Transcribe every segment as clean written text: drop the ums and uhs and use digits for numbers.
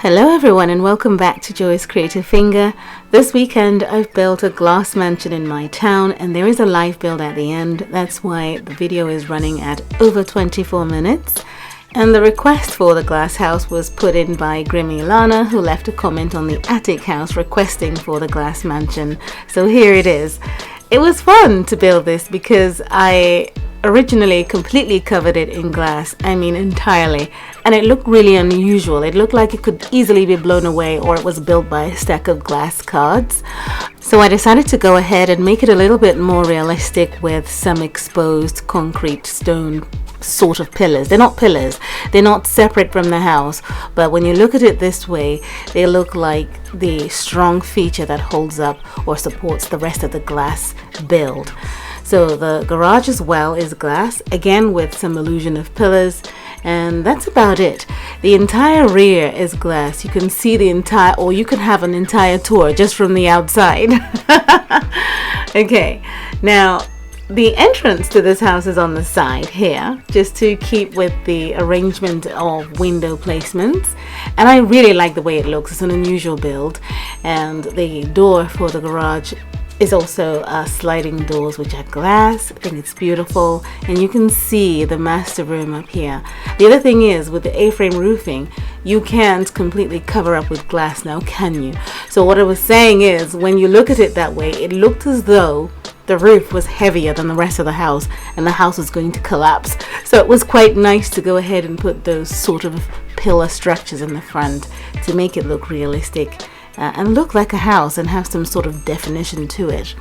Hello everyone and welcome back to Joy's Creative Finger. This weekend I've built a glass mansion in my town and there is a live build at the end. That's why the video is running at over 24 minutes. And the request for the glass house was put in by Grimmie Lana, who left a comment on the attic house requesting for the glass mansion. So here it is. It was fun to build this because I originally completely covered it in glass, entirely, and it looked really unusual. It looked like it could easily be blown away or it was built by a stack of glass cards. So I decided to go ahead and make it a little bit more realistic with some exposed concrete stone sort of pillars. They're not pillars, they're not separate from the house, but when you look at it this way, they look like the strong feature that holds up or supports the rest of the glass build. So the garage as well is glass, again with some illusion of pillars, and that's about it. The entire rear is glass. You can see the entire, or you can have an entire tour just from the outside. Okay, now the entrance to this house is on the side here, just to keep with the arrangement of window placements, and I really like the way it looks. It's an unusual build, and the door for the garage is also sliding doors which are glass. I think it's beautiful, and you can see the master room up here. The other thing is, with the A-frame roofing, you can't completely cover up with glass now, can you? So what I was saying is, when you look at it that way, it looked as though the roof was heavier than the rest of the house and the house was going to collapse. So it was quite nice to go ahead and put those sort of pillar structures in the front to make it look realistic and look like a house and have some sort of definition to it.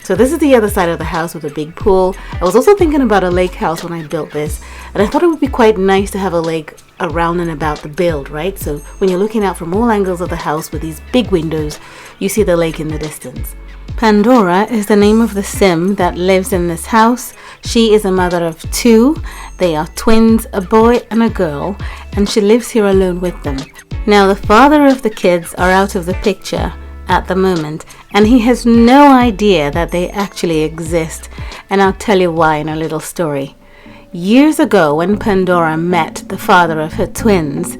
So this is the other side of the house with a big pool. I was also thinking about a lake house when I built this, and I thought it would be quite nice to have a lake around and about the build, right? So when you're looking out from all angles of the house with these big windows, you see the lake in the distance. Pandora is the name of the sim that lives in this house. She is a mother of two. They are twins, a boy and a girl, and she lives here alone with them. Now the father of the kids are out of the picture at the moment, and he has no idea that they actually exist, and I'll tell you why in a little story. Years ago, when Pandora met the father of her twins,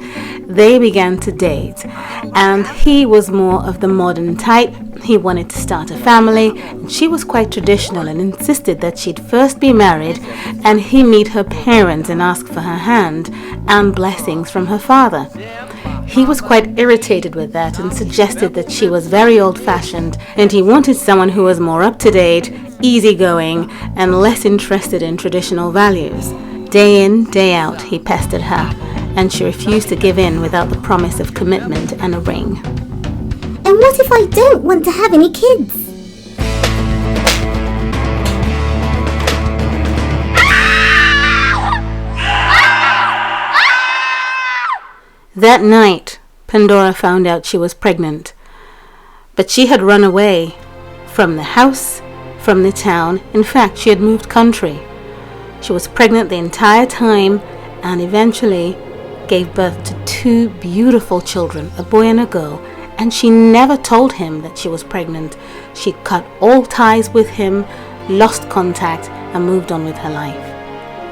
they began to date, and he was more of the modern type. He wanted to start a family, and she was quite traditional and insisted that she'd first be married and he meet her parents and ask for her hand and blessings from her father. He was quite irritated with that and suggested that she was very old-fashioned, and he wanted someone who was more up-to-date, easygoing, and less interested in traditional values. Day in, day out, he pestered her, and she refused to give in without the promise of commitment and a ring. And what if I don't want to have any kids? That night, Pandora found out she was pregnant, but she had run away from the house, from the town. In fact, she had moved country. She was pregnant the entire time and eventually gave birth to two beautiful children, a boy and a girl, and she never told him that she was pregnant. She cut all ties with him, lost contact, and moved on with her life.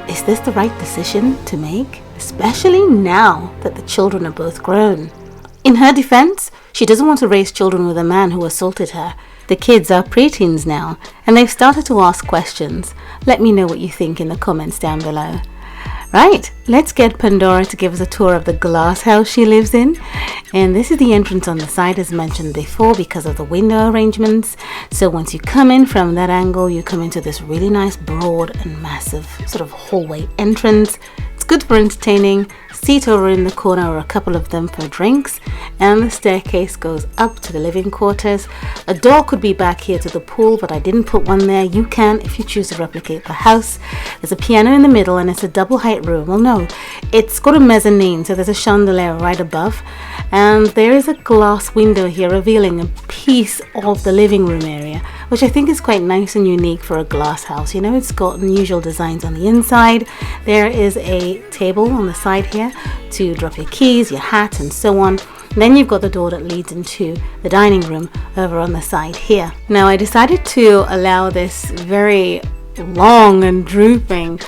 Is this the right decision to make? Especially now that the children are both grown. In her defense, she doesn't want to raise children with a man who assaulted her. The kids are preteens now, and they've started to ask questions. Let me know what you think in the comments down below. Right, let's get Pandora to give us a tour of the glass house she lives in. And this is the entrance on the side, as mentioned before, because of the window arrangements. So once you come in from that angle, you come into this really nice, broad and massive sort of hallway entrance. It's good for entertaining. Seat over in the corner, or a couple of them, for drinks, and the staircase goes up to the living quarters. A door could be back here to the pool, but I didn't put one there. You can if you choose to replicate the house. There's a piano in the middle, and it's a double height room. Well, no, it's got a mezzanine, so there's a chandelier right above, and there is a glass window here revealing a piece of the living room area, which I think is quite nice and unique for a glass house. You know, it's got unusual designs on the inside. There is a table on the side here to drop your keys, your hat, and so on. Then you've got the door that leads into the dining room over on the side here. Now I decided to allow this very long and drooping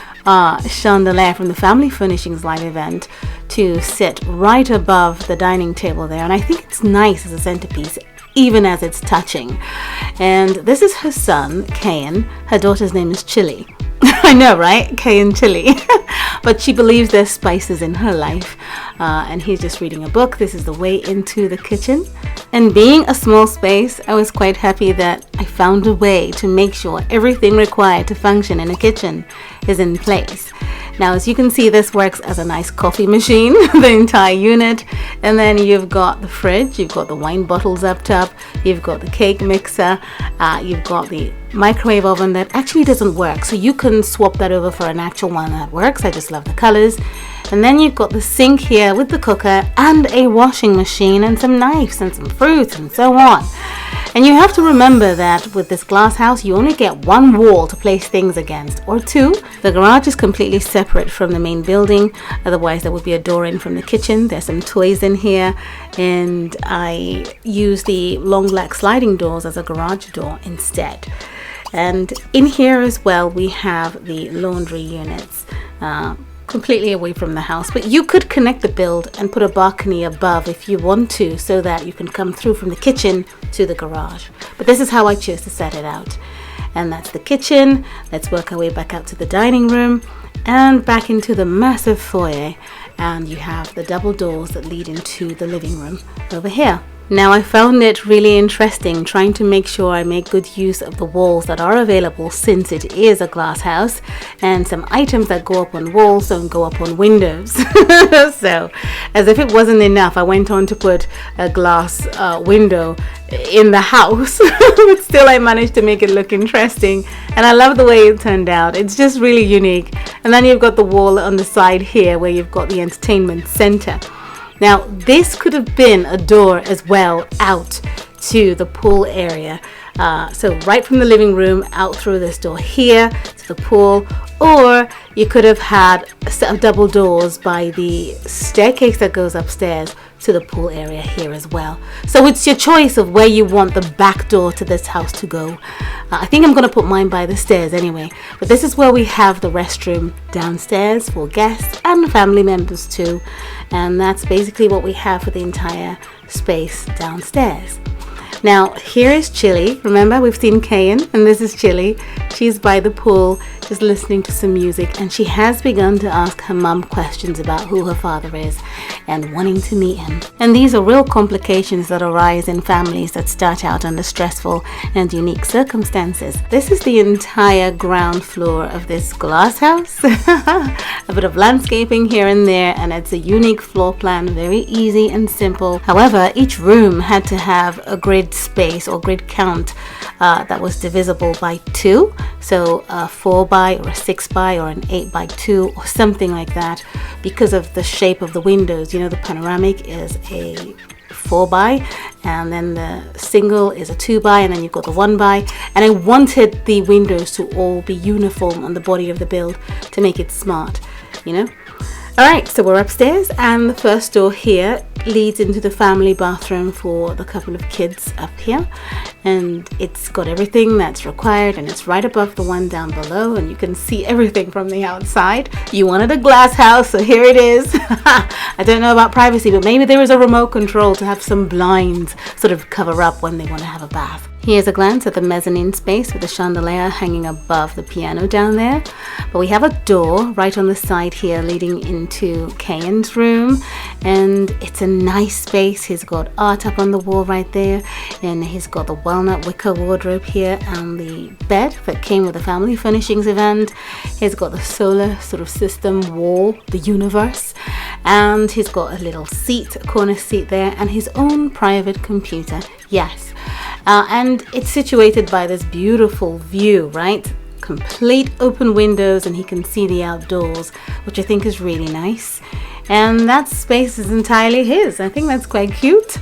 chandelier from the Family Furnishings live event to sit right above the dining table there, and I think it's nice as a centerpiece even as it's touching. And this is her son, Cain. Her daughter's name is Chili. I know, right? Cain Chili. But she believes there's spices in her life. And he's just reading a book. This is the way into the kitchen. And being a small space, I was quite happy that I found a way to make sure everything required to function in a kitchen is in place. Now, as you can see, this works as a nice coffee machine, the entire unit. And then you've got the fridge, you've got the wine bottles up top, you've got the cake mixer, you've got the microwave oven that actually doesn't work. So you can swap that over for an actual one that works. I just love the colors. And then you've got the sink here with the cooker and a washing machine and some knives and some fruits and so on. And you have to remember that with this glass house, you only get one wall to place things against, or two. The garage is completely separate from the main building. Otherwise, there would be a door in from the kitchen. There's some toys in here. And I use the long black sliding doors as a garage door instead. And in here as well, we have the laundry units. Completely away from the house, but you could connect the build and put a balcony above if you want to, so that you can come through from the kitchen to the garage. But this is how I chose to set it out. And that's the kitchen. Let's work our way back out to the dining room and back into the massive foyer, and you have the double doors that lead into the living room over here. Now, I found it really interesting trying to make sure I make good use of the walls that are available, since it is a glass house, and some items that go up on walls don't go up on windows. So, as if it wasn't enough, I went on to put a glass window in the house, but still I managed to make it look interesting, and I love the way it turned out. It's just really unique. And then you've got the wall on the side here where you've got the entertainment center. Now, this could have been a door as well out to the pool area. So right from the living room out through this door here to the pool, or you could have had a set of double doors by the staircase that goes upstairs to the pool area here as well. So it's your choice of where you want the back door to this house to go. I think I'm going to put mine by the stairs anyway, but this is where we have the restroom downstairs for guests and family members too. And that's basically what we have for the entire space downstairs. Now, here is Chili. Remember, we've seen Cain, and this is Chili. She's by the pool, just listening to some music, and she has begun to ask her mum questions about who her father is and wanting to meet him. And these are real complications that arise in families that start out under stressful and unique circumstances. This is the entire ground floor of this glass house. A bit of landscaping here and there, and it's a unique floor plan, very easy and simple. However, each room had to have a grid space or grid count that was divisible by 2, so a 4 by or a 6 by or an 8 by 2 or something like that, because of the shape of the windows. You know, the panoramic is a 4 by, and then the single is a 2 by, and then you've got the 1 by. And I wanted the windows to all be uniform on the body of the build to make it smart, you know. Alright, so we're upstairs, and the first door here leads into the family bathroom for the couple of kids up here, and it's got everything that's required, and it's right above the one down below, and you can see everything from the outside. You wanted a glass house, so here it is. I don't know about privacy, but maybe there is a remote control to have some blinds sort of cover up when they want to have a bath. Here's a glance at the mezzanine space with the chandelier hanging above the piano down there. But we have a door right on the side here leading into Cain's room, and it's a nice space. He's got art up on the wall right there, and he's got the walnut wicker wardrobe here and the bed that came with the family furnishings event. He's got the solar sort of system wall, the universe, and he's got a little seat, a corner seat there, and his own private computer. Yes. And it's situated by this beautiful view, right? Complete open windows, and he can see the outdoors, which I think is really nice. And that space is entirely his. I think that's quite cute.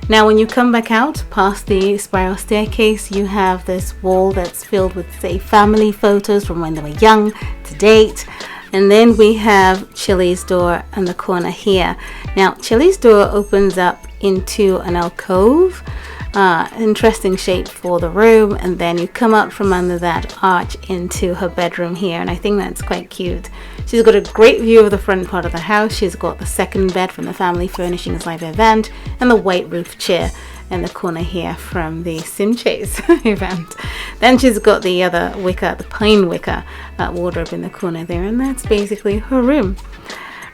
Now, when you come back out past the spiral staircase, you have this wall that's filled with, say, family photos from when they were young to date. And then we have Chili's door in the corner here. Now, Chili's door opens up into an alcove. Interesting shape for the room, and then you come up from under that arch into her bedroom here, and I think that's quite cute. She's got a great view of the front part of the house. She's got the second bed from the family furnishings live event and the white roof chair in the corner here from the Sim Chase event. Then she's got the other wicker, the pine wicker wardrobe in the corner there, and that's basically her room.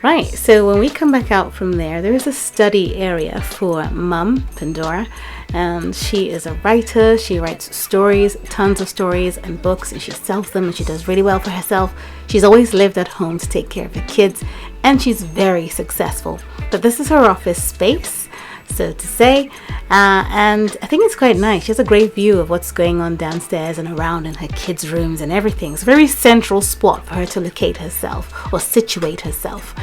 Right, so when we come back out from there, there is a study area for Mum, Pandora, and she is a writer. She writes stories, tons of stories and books, and she sells them, and she does really well for herself. She's always lived at home to take care of her kids, and she's very successful. But this is her office space, so to say, and I think it's quite nice. She has a great view of what's going on downstairs and around in her kids' rooms and everything. It's a very central spot for her to locate herself or situate herself.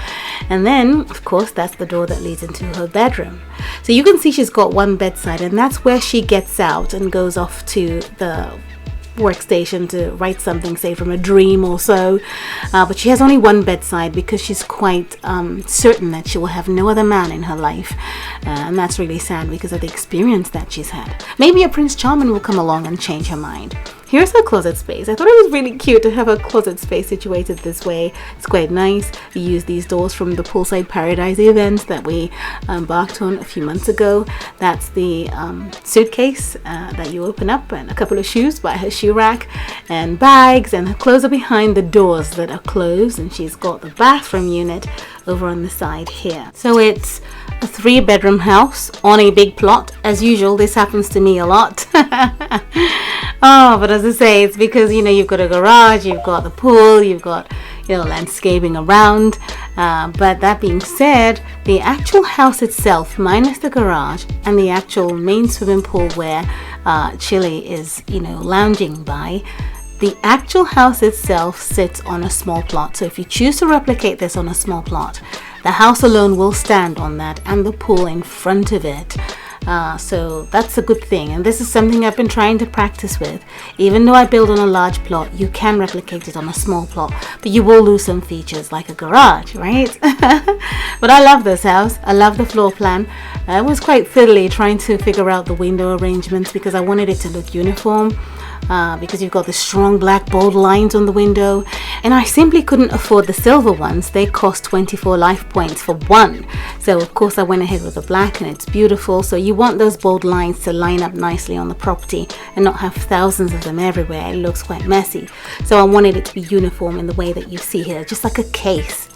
And then, of course, that's the door that leads into her bedroom. So you can see she's got one bedside, and that's where she gets out and goes off to the workstation to write something, say from a dream or so, but she has only one bedside because she's quite certain that she will have no other man in her life, and that's really sad because of the experience that she's had. Maybe a Prince Charming will come along and change her mind. Here's her closet space. I thought it was really cute to have her closet space situated this way. It's quite nice. We use these doors from the Poolside Paradise event that we embarked on a few months ago. That's the suitcase that you open up, and a couple of shoes by her shoe rack, and bags, and her clothes are behind the doors that are closed, and she's got the bathroom unit over on the side here. So it's a 3-bedroom house on a big plot. As usual, this happens to me a lot. Oh, but as I say, it's because, you've got a garage, you've got the pool, you've got, landscaping around. But that being said, the actual house itself, minus the garage and the actual main swimming pool where Chili is, lounging by, the actual house itself sits on a small plot. So if you choose to replicate this on a small plot, the house alone will stand on that, and the pool in front of it. So that's a good thing, and this is something I've been trying to practice with. Even though I build on a large plot, you can replicate it on a small plot, but you will lose some features like a garage, right? But I love this house. I love the floor plan. I was quite fiddly trying to figure out the window arrangements because I wanted it to look uniform. Because you've got the strong black bold lines on the window, and I simply couldn't afford the silver ones. They cost 24 life points for one, so of course I went ahead with the black, and it's beautiful. So you want those bold lines to line up nicely on the property and not have thousands of them everywhere. It looks quite messy, so I wanted it to be uniform in the way that you see here, just like a case.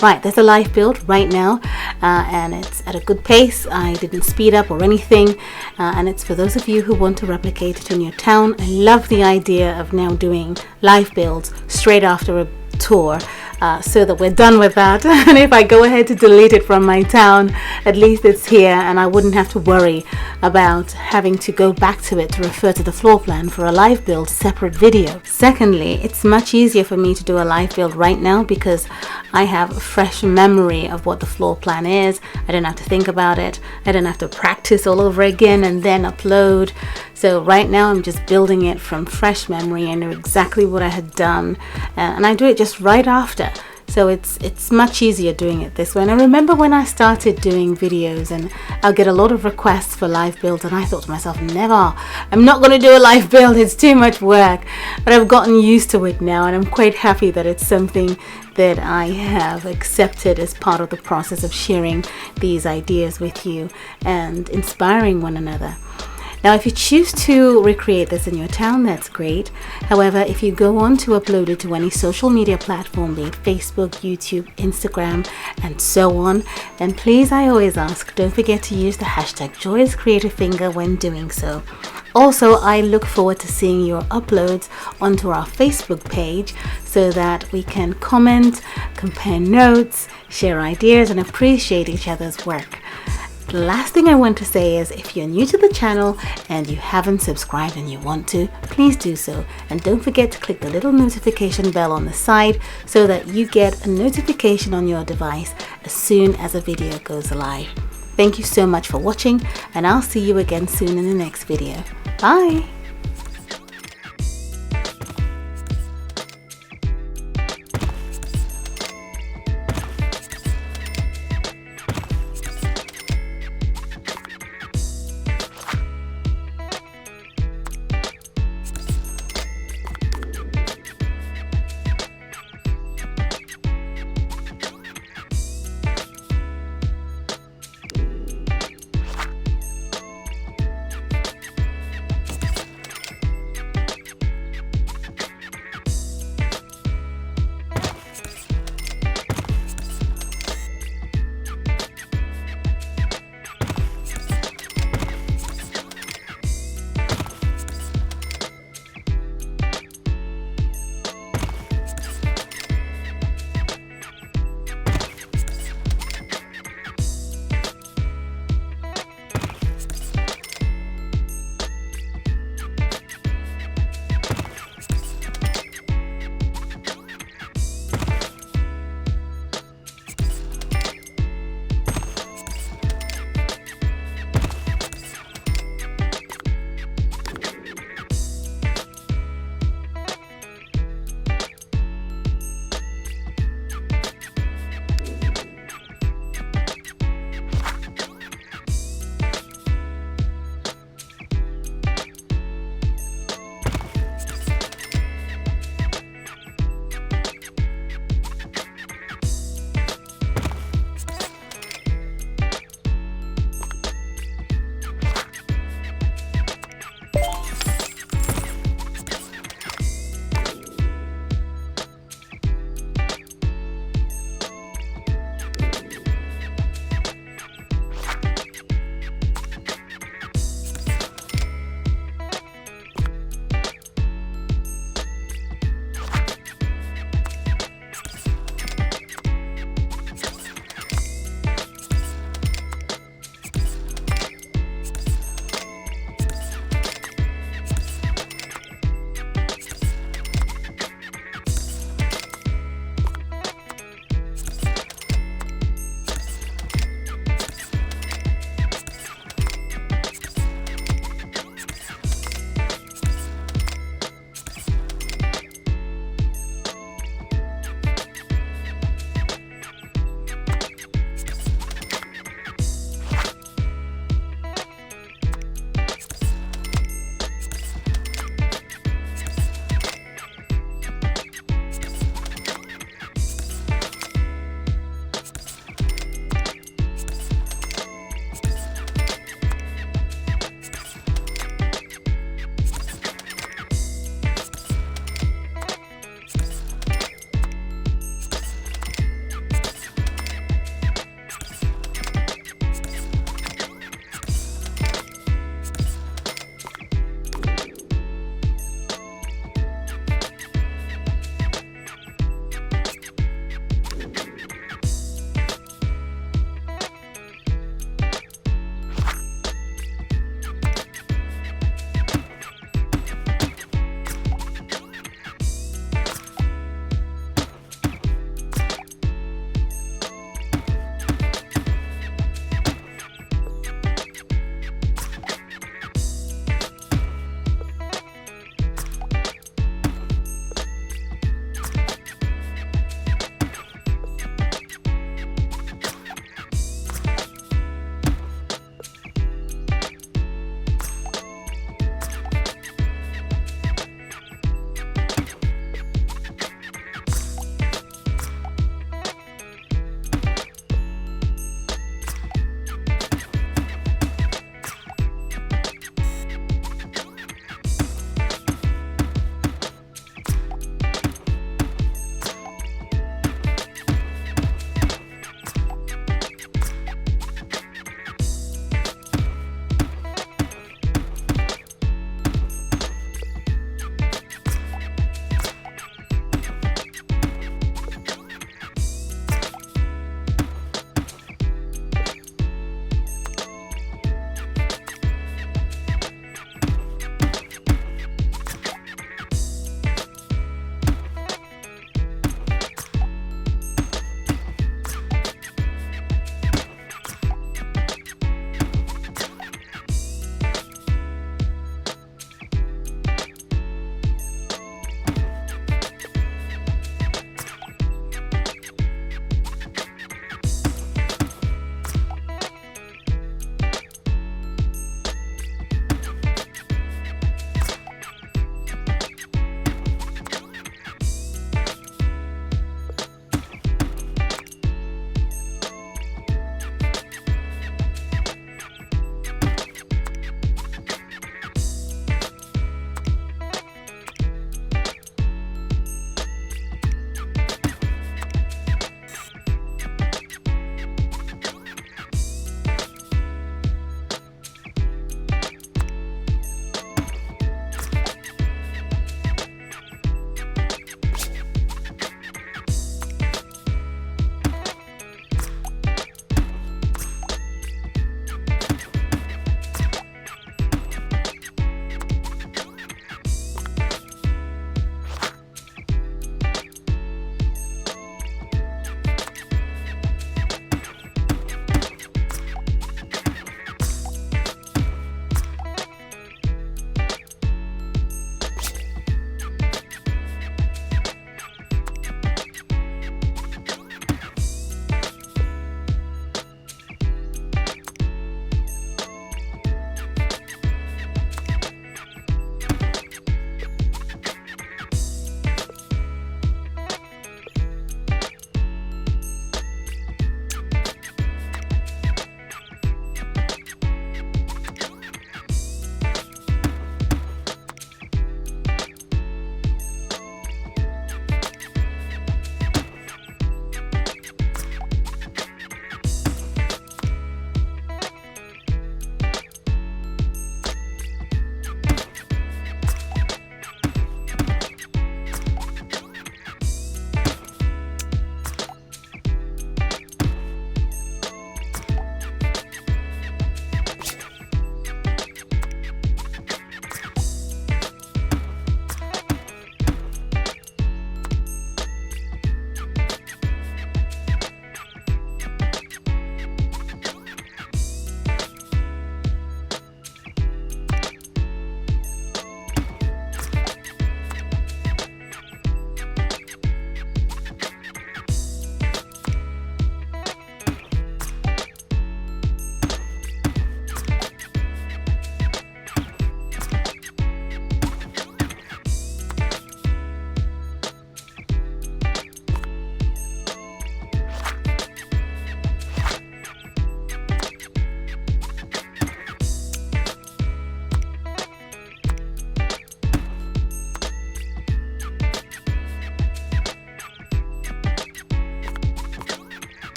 Right, there's a live build right now, and it's at a good pace. I didn't speed up or anything, and it's for those of you who want to replicate it in your town. I love the idea of now doing live builds straight after a tour, so that we're done with that. And if I go ahead to delete it from my town, at least it's here, and I wouldn't have to worry about having to go back to it to refer to the floor plan for a live build separate video. Secondly, it's much easier for me to do a live build right now because I have a fresh memory of what the floor plan is. I don't have to think about it. I don't have to practice all over again and then upload. So right now I'm just building it from fresh memory. I know exactly what I had done, and I do it just right after. So it's much easier doing it this way. And I remember when I started doing videos, and I'll get a lot of requests for live builds, and I thought to myself, never, I'm not going to do a live build, it's too much work. But I've gotten used to it now, and I'm quite happy that it's something that I have accepted as part of the process of sharing these ideas with you and inspiring one another. Now, if you choose to recreate this in your town, that's great. However, if you go on to upload it to any social media platform, be it Facebook, YouTube, Instagram, and so on, then please, I always ask, don't forget to use the hashtag JoyousCreativeFinger when doing so. Also, I look forward to seeing your uploads onto our Facebook page so that we can comment, compare notes, share ideas, and appreciate each other's work. The last thing I want to say is, if you're new to the channel and you haven't subscribed and you want to, please do so. And don't forget to click the little notification bell on the side so that you get a notification on your device as soon as a video goes live. Thank you so much for watching, and I'll see you again soon in the next video. Bye!